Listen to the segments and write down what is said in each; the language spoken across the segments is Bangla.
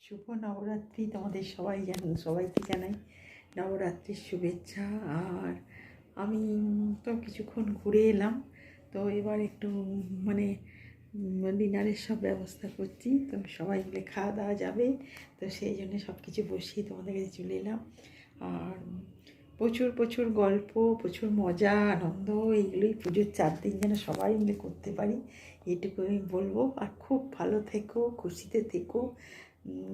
শুভ নবরাত্রি তোমাদের সবাইকে জানাই নবরাত্রির শুভেচ্ছা। আর আমি তো কিছুক্ষণ ঘুরে এলাম, তো এবার একটু মানে ডিনারের সব ব্যবস্থা করছি। তো সবাই মিলে খাওয়া দাওয়া যাবে, তো সেই জন্য সব কিছু বসিয়ে তোমাদের কাছে চলে এলাম। আর প্রচুর প্রচুর গল্প, প্রচুর মজা আনন্দ, এইগুলোই পুজোর 4 দিন যেন সবাই মিলে করতে পারি, এইটুকু আমি বলবো। আর খুব ভালো থেকো, খুশিতে থেকো,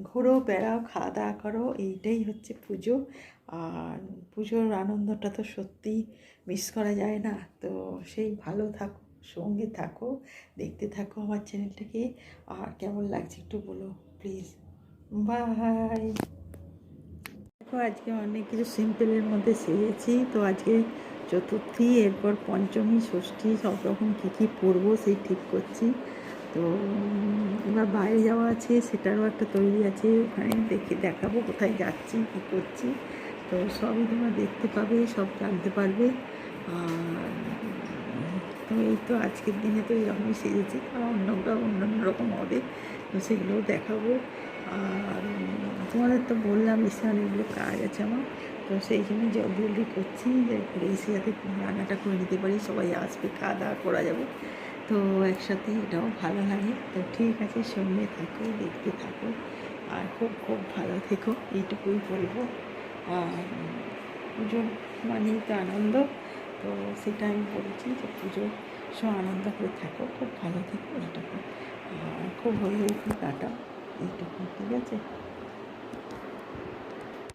ঘোরো বেড়াও, খাওয়া দাওয়া করো, এইটাই হচ্ছে পুজো। আর পুজোর আনন্দটা তো সত্যি মিস করা যায় না। তো সেই ভালো থাকো, সঙ্গে থাকো, দেখতে থাকো আমার চ্যানেলটাকে। আর কেমন লাগছে একটু বলো প্লিজ। বাই। দেখো আজকে অনেক কিছু সিম্পলের মধ্যে সেরেছি। তো আজকে চতুর্থী, এরপর পঞ্চমী, ষষ্ঠী, সব রকম কী কী পরবো সেই ঠিক করছি। তো এবার বাইরে যাওয়া আছে, সেটারও একটা তৈরি আছে, ওখানে দেখাবো কোথায় যাচ্ছি, কী করছি। তো সবই তোমরা দেখতে পাবে, সব জানতে পারবে। আর তো এই তো আজকের দিনে তো এরকমই সেরেছি, কারণ অন্য রকম হবে, তো সেগুলোও দেখাবো। আর তোমাদের তো বললাম এসে অনেকগুলো কাজ আছে আমার, তো সেই জন্য জলদি করছি যে ঘুরে এসে যাতে রান্নাটা করে নিতে পারি, সবাই আসবে, খাওয়া দাওয়া করা যাবে, তো একসাথে এটাও ভালো লাগে। তো ঠিক আছে, সঙ্গে থাকো, দেখতে থাকো, আর খুব খুব ভালো থেকো, এইটুকুই বলবো। আর পুজোর মানেই তো আনন্দ, তো সেটা আমি বলছি যে পুজোর সব আনন্দ করে থাকো, খুব ভালো থেকো, এইটুকু। আর খুব হয়ে কাটাও, এইটুকু, ঠিক আছে।